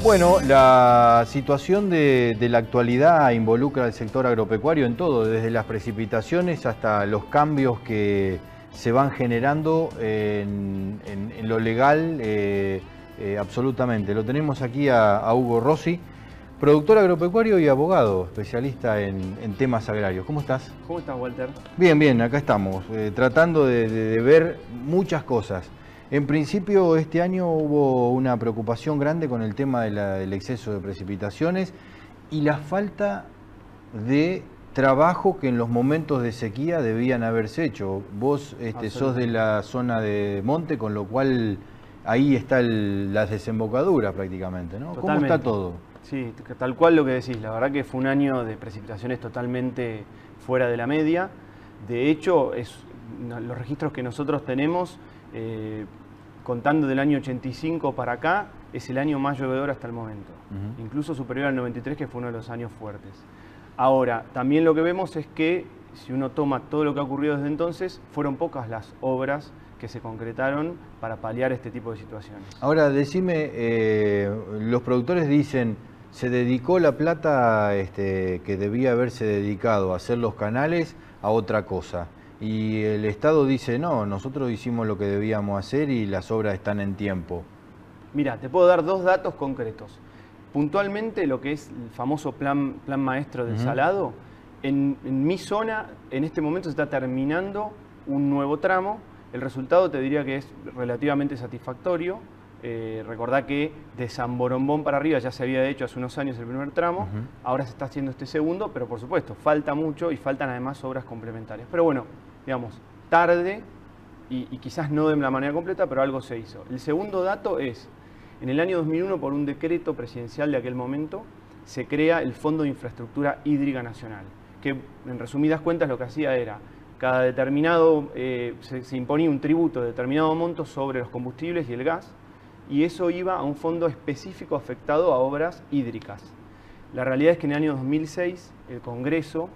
Bueno, la situación de la actualidad involucra al sector agropecuario en todo, desde las precipitaciones hasta los cambios que se van generando en lo legal, absolutamente. Lo tenemos aquí a Hugo Rossi, productor agropecuario y abogado, especialista en temas agrarios. ¿Cómo estás? ¿Cómo estás, Walter? Bien, bien, acá estamos, tratando de ver muchas cosas. En principio, este año hubo una preocupación grande con el tema del exceso de precipitaciones y la falta de trabajo que en los momentos de sequía debían haberse hecho. Vos sos de la zona de monte, con lo cual ahí está la desembocadura prácticamente, ¿no? Totalmente. ¿Cómo está todo? Sí, tal cual lo que decís. La verdad que fue un año de precipitaciones totalmente fuera de la media. De hecho, los registros que nosotros tenemos, contando del año 85 para acá, es el año más llovedor hasta el momento. Incluso superior al 93, que fue uno de los años fuertes. Ahora, también lo que vemos es que, si uno toma todo lo que ha ocurrido desde entonces, fueron pocas las obras que se concretaron para paliar este tipo de situaciones. Ahora, decime, los productores dicen, se dedicó la plata que debía haberse dedicado a hacer los canales a otra cosa. Y el Estado dice, no, nosotros hicimos lo que debíamos hacer y las obras están en tiempo. Mira, te puedo dar dos datos concretos. Puntualmente, lo que es el famoso plan maestro del salado, en mi zona, en este momento se está terminando un nuevo tramo. El resultado te diría que es relativamente satisfactorio. Recordá que de San Borombón para arriba ya se había hecho hace unos años el primer tramo, ahora se está haciendo este segundo, pero por supuesto falta mucho y faltan además obras complementarias. Pero bueno, digamos, tarde y quizás no de la manera completa, pero algo se hizo. El segundo dato es, en el año 2001, por un decreto presidencial de aquel momento, se crea el Fondo de Infraestructura Hídrica Nacional, que en resumidas cuentas lo que hacía era, cada determinado, se imponía un tributo de determinado monto sobre los combustibles y el gas, y eso iba a un fondo específico afectado a obras hídricas. La realidad es que en el año 2006 el Congreso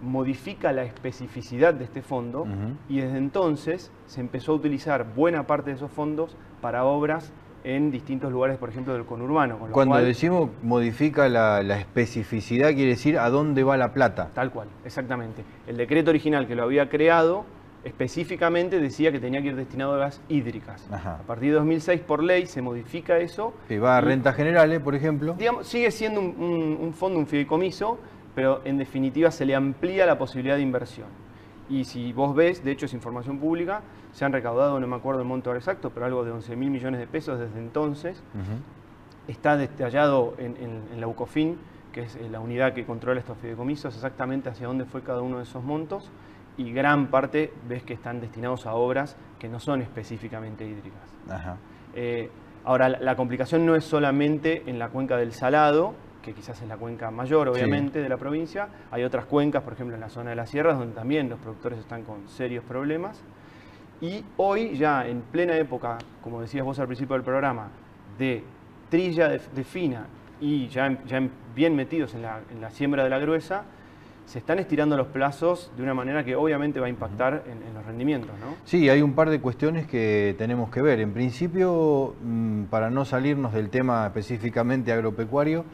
modifica la especificidad de este fondo y desde entonces se empezó a utilizar buena parte de esos fondos para obras en distintos lugares, por ejemplo, del conurbano. Cuando decimos modifica la especificidad, quiere decir a dónde va la plata. Tal cual, exactamente. El decreto original que lo había creado específicamente decía que tenía que ir destinado a gas hídricas. A partir de 2006, por ley, se modifica eso. Que va a rentas generales, por ejemplo. Digamos, sigue siendo un fondo, un fideicomiso, pero en definitiva se le amplía la posibilidad de inversión. Y si vos ves, de hecho es información pública, se han recaudado, no me acuerdo el monto exacto, pero algo de 11.000 millones de pesos desde entonces. Está detallado en la UCOFIN, que es la unidad que controla estos fideicomisos, exactamente hacia dónde fue cada uno de esos montos. Y gran parte ves que están destinados a obras que no son específicamente hídricas. Ahora, la complicación no es solamente en la cuenca del Salado, que quizás es la cuenca mayor, obviamente, de la provincia. Hay otras cuencas, por ejemplo, en la zona de las sierras, donde también los productores están con serios problemas. Y hoy, ya en plena época, como decías vos al principio del programa, de trilla de fina y ya bien metidos en la siembra de la gruesa, se están estirando los plazos de una manera que obviamente va a impactar en los rendimientos, ¿no? Sí, hay un par de cuestiones que tenemos que ver. En principio, para no salirnos del tema específicamente agropecuario,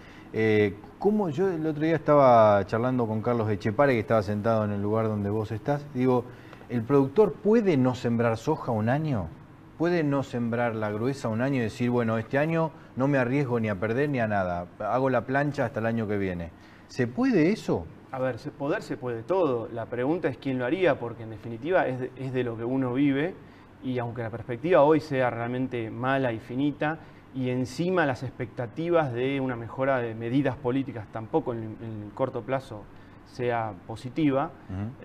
como yo el otro día estaba charlando con Carlos Echepare, que estaba sentado en el lugar donde vos estás, digo, ¿el productor puede no sembrar soja un año? ¿Puede no sembrar la gruesa un año y decir, bueno, este año no me arriesgo ni a perder ni a nada, hago la plancha hasta el año que viene? ¿Se puede eso? A ver, poder se puede todo. La pregunta es quién lo haría, porque en definitiva es de lo que uno vive, y aunque la perspectiva hoy sea realmente mala y finita, y encima las expectativas de una mejora de medidas políticas tampoco en el corto plazo sea positiva,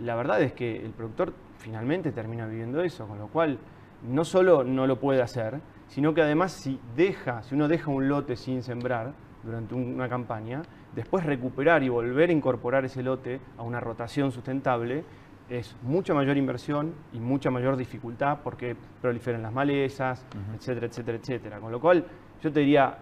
la verdad es que el productor finalmente termina viviendo eso, con lo cual no solo no lo puede hacer, sino que además si uno deja un lote sin sembrar durante una campaña, después recuperar y volver a incorporar ese lote a una rotación sustentable es mucha mayor inversión y mucha mayor dificultad porque proliferan las malezas, etcétera, etcétera, etcétera. Con lo cual, yo te diría,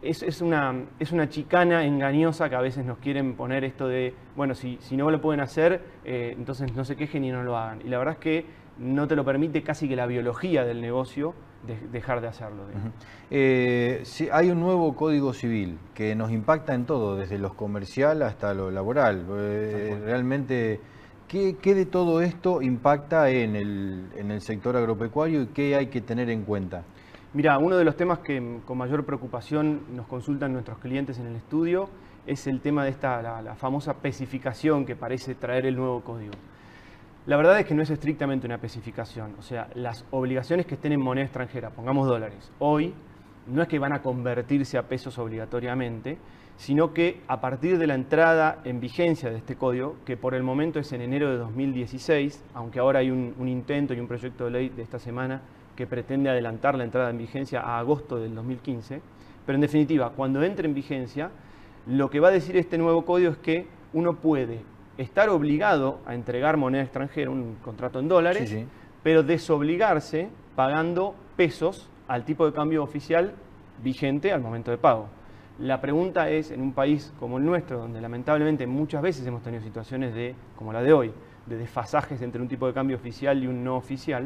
es una chicana engañosa que a veces nos quieren poner esto de, bueno, si no lo pueden hacer, entonces no se quejen y no lo hagan. Y la verdad es que no te lo permite casi que la biología del negocio dejar de hacerlo. Sí, hay un nuevo Código Civil que nos impacta en todo, desde lo comercial hasta lo laboral. Realmente, ¿qué de todo esto impacta en el sector agropecuario y qué hay que tener en cuenta? Mira, uno de los temas que con mayor preocupación nos consultan nuestros clientes en el estudio es el tema de la famosa especificación que parece traer el nuevo código. La verdad es que no es estrictamente una especificación, o sea, las obligaciones que estén en moneda extranjera, pongamos dólares, hoy no es que van a convertirse a pesos obligatoriamente, sino que a partir de la entrada en vigencia de este código, que por el momento es en enero de 2016, aunque ahora hay un intento y un proyecto de ley de esta semana que pretende adelantar la entrada en vigencia a agosto del 2015, pero en definitiva, cuando entre en vigencia, lo que va a decir este nuevo código es que uno puede estar obligado a entregar moneda extranjera, un contrato en dólares, Sí. pero desobligarse pagando pesos al tipo de cambio oficial vigente al momento de pago. La pregunta es, en un país como el nuestro, donde lamentablemente muchas veces hemos tenido situaciones como la de hoy, de desfasajes entre un tipo de cambio oficial y un no oficial,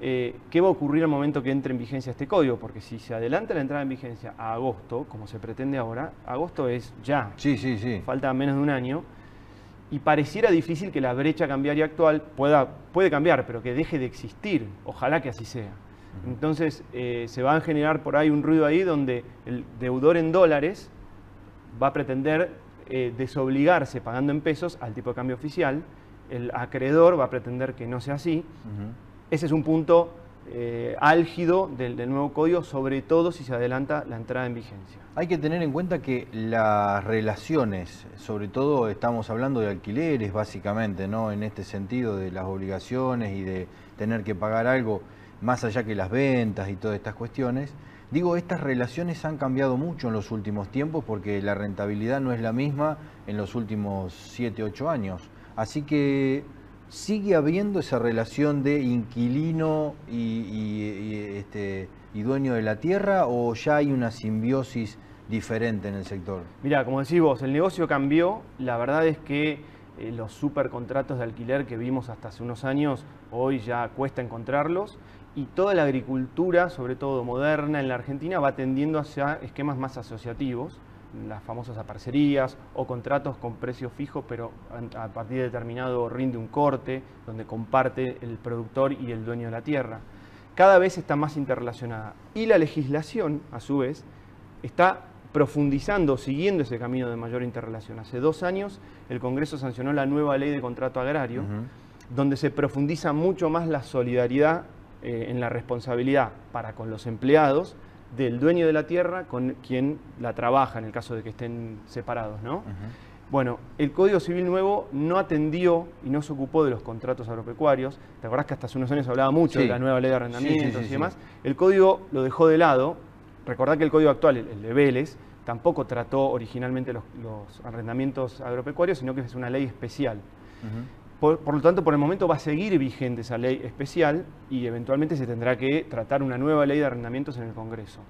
¿qué va a ocurrir al momento que entre en vigencia este código? Porque si se adelanta la entrada en vigencia a agosto, como se pretende ahora, agosto es ya, Sí. falta menos de un año, y pareciera difícil que la brecha cambiaria actual puede cambiar, pero que deje de existir. Ojalá que así sea. Entonces se va a generar por ahí un ruido ahí donde el deudor en dólares va a pretender desobligarse pagando en pesos al tipo de cambio oficial. El acreedor va a pretender que no sea así. Ese es un punto álgido del nuevo código, sobre todo si se adelanta la entrada en vigencia. Hay que tener en cuenta que las relaciones, sobre todo estamos hablando de alquileres básicamente, ¿no? En este sentido de las obligaciones y de tener que pagar algo más allá que las ventas y todas estas cuestiones. Digo, estas relaciones han cambiado mucho en los últimos tiempos porque la rentabilidad no es la misma en los últimos 7, 8 años. Así que sigue habiendo esa relación de inquilino y dueño de la tierra, ¿o ya hay una simbiosis diferente en el sector? Mirá, como decís vos, el negocio cambió. La verdad es que los supercontratos de alquiler que vimos hasta hace unos años, hoy ya cuesta encontrarlos. Y toda la agricultura, sobre todo moderna en la Argentina, va tendiendo hacia esquemas más asociativos, las famosas aparcerías o contratos con precio fijo, pero a partir de determinado rinde un corte, donde comparte el productor y el dueño de la tierra. Cada vez está más interrelacionada. Y la legislación, a su vez, está profundizando, siguiendo ese camino de mayor interrelación. Hace 2 años el Congreso sancionó la nueva ley de contrato agrario, donde se profundiza mucho más la solidaridad en la responsabilidad para con los empleados del dueño de la tierra con quien la trabaja, en el caso de que estén separados, ¿no? Bueno, el Código Civil nuevo no atendió y no se ocupó de los contratos agropecuarios. ¿Te acordás que hasta hace unos años hablaba mucho de la nueva ley de arrendamientos y demás? El Código lo dejó de lado. Recordá que el Código actual, el de Vélez, tampoco trató originalmente los arrendamientos agropecuarios, sino que es una ley especial. Por lo tanto, por el momento va a seguir vigente esa ley especial y eventualmente se tendrá que tratar una nueva ley de arrendamientos en el Congreso.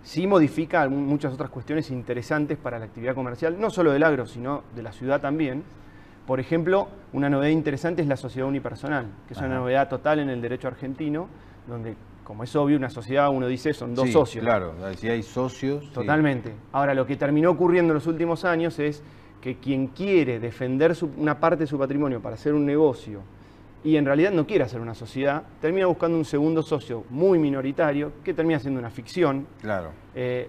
Sí modifica muchas otras cuestiones interesantes para la actividad comercial, no solo del agro, sino de la ciudad también. Por ejemplo, una novedad interesante es la sociedad unipersonal, que es una novedad total en el derecho argentino, donde, como es obvio, una sociedad, uno dice, son dos socios. Claro, si hay socios. Totalmente. Ahora, lo que terminó ocurriendo en los últimos años es que quien quiere defender una parte de su patrimonio para hacer un negocio y en realidad no quiere hacer una sociedad, termina buscando un segundo socio muy minoritario que termina siendo una ficción. Claro.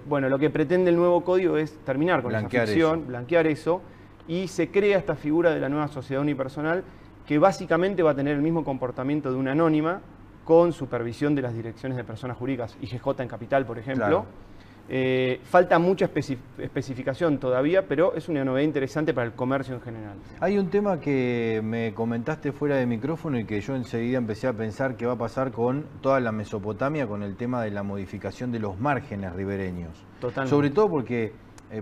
Bueno, lo que pretende el nuevo código es terminar con esa ficción, blanquear eso, y se crea esta figura de la nueva sociedad unipersonal que básicamente va a tener el mismo comportamiento de una anónima con supervisión de las direcciones de personas jurídicas, IGJ en Capital, por ejemplo. Claro. Falta mucha especificación todavía, pero es una novedad interesante para el comercio en general. Hay un tema que me comentaste fuera de micrófono y que yo enseguida empecé a pensar que va a pasar con toda la Mesopotamia, con el tema de la modificación de los márgenes ribereños. Totalmente. Sobre todo porque,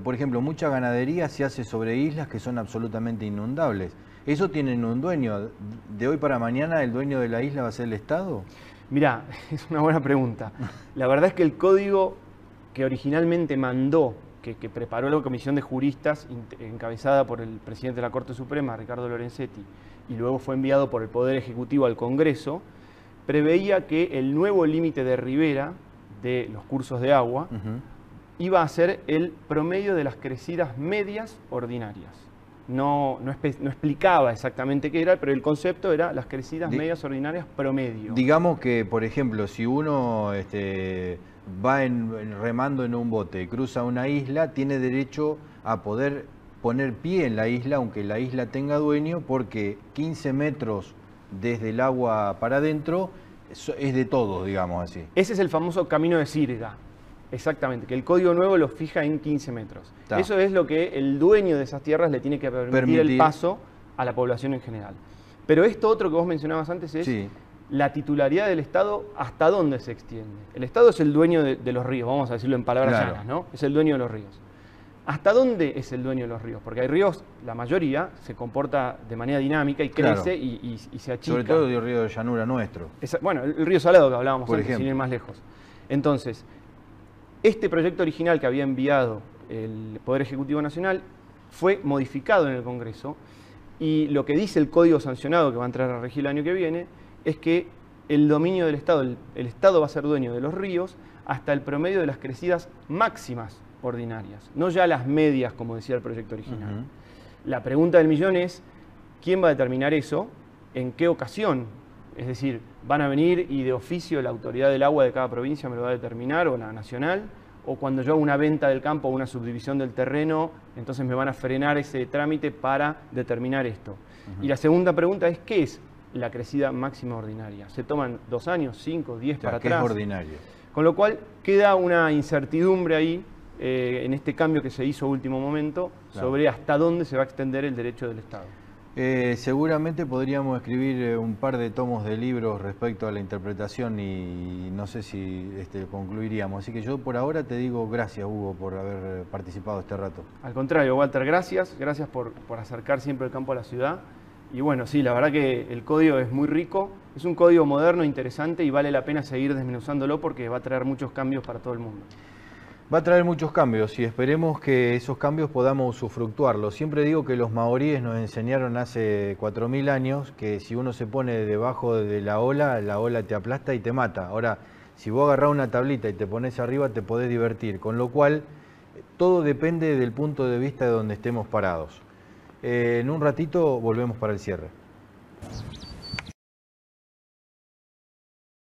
por ejemplo, mucha ganadería se hace sobre islas que son absolutamente inundables. ¿Eso tienen un dueño? ¿De hoy para mañana el dueño de la isla va a ser el Estado? Mirá, es una buena pregunta. La verdad es que el código que originalmente mandó, que preparó la comisión de juristas encabezada por el presidente de la Corte Suprema, Ricardo Lorenzetti, y luego fue enviado por el Poder Ejecutivo al Congreso, preveía que el nuevo límite de ribera de los cursos de agua iba a ser el promedio de las crecidas medias ordinarias. No explicaba exactamente qué era, pero el concepto era las crecidas medias ordinarias promedio. Digamos que, por ejemplo, si uno va remando en un bote, cruza una isla, tiene derecho a poder poner pie en la isla, aunque la isla tenga dueño, porque 15 metros desde el agua para adentro es de todos, digamos así. Ese es el famoso camino de sirga. Exactamente, que el Código Nuevo lo fija en 15 metros. Eso es lo que el dueño de esas tierras le tiene que permitir el paso a la población en general. Pero esto otro que vos mencionabas antes es la titularidad del Estado, ¿hasta dónde se extiende? El Estado es el dueño de los ríos, vamos a decirlo en palabras llanas, ¿no? Es el dueño de los ríos. ¿Hasta dónde es el dueño de los ríos? Porque hay ríos, la mayoría, se comporta de manera dinámica y crece y se achica. Sobre todo el río de llanura nuestro. Bueno, el río Salado que hablábamos antes, sin ir más lejos. Entonces, este proyecto original que había enviado el Poder Ejecutivo Nacional fue modificado en el Congreso y lo que dice el código sancionado que va a entrar a regir el año que viene es que el dominio del Estado, el Estado va a ser dueño de los ríos hasta el promedio de las crecidas máximas ordinarias, no ya las medias como decía el proyecto original. La pregunta del millón es, ¿quién va a determinar eso? ¿En qué ocasión? Es decir, ¿van a venir y de oficio la autoridad del agua de cada provincia me lo va a determinar, o la nacional? ¿O cuando yo hago una venta del campo o una subdivisión del terreno, entonces me van a frenar ese trámite para determinar esto? Y la segunda pregunta es, ¿qué es la crecida máxima ordinaria? ¿Se toman 2 años, 5, 10 para atrás? ¿Qué es ordinario? Con lo cual queda una incertidumbre ahí, en este cambio que se hizo a último momento, sobre hasta dónde se va a extender el derecho del Estado. Seguramente podríamos escribir un par de tomos de libros respecto a la interpretación y no sé si concluiríamos. Así que yo por ahora te digo gracias, Hugo, por haber participado este rato. Al contrario, Walter, gracias por acercar siempre el campo a la ciudad. Y bueno, sí, la verdad que el código es muy rico, es un código moderno, interesante y vale la pena seguir desmenuzándolo porque va a traer muchos cambios para todo el mundo. Va a traer muchos cambios y esperemos que esos cambios podamos usufructuarlos. Siempre digo que los maoríes nos enseñaron hace 4000 años que si uno se pone debajo de la ola te aplasta y te mata. Ahora, si vos agarrás una tablita y te pones arriba, te podés divertir. Con lo cual, todo depende del punto de vista de donde estemos parados. En un ratito volvemos para el cierre.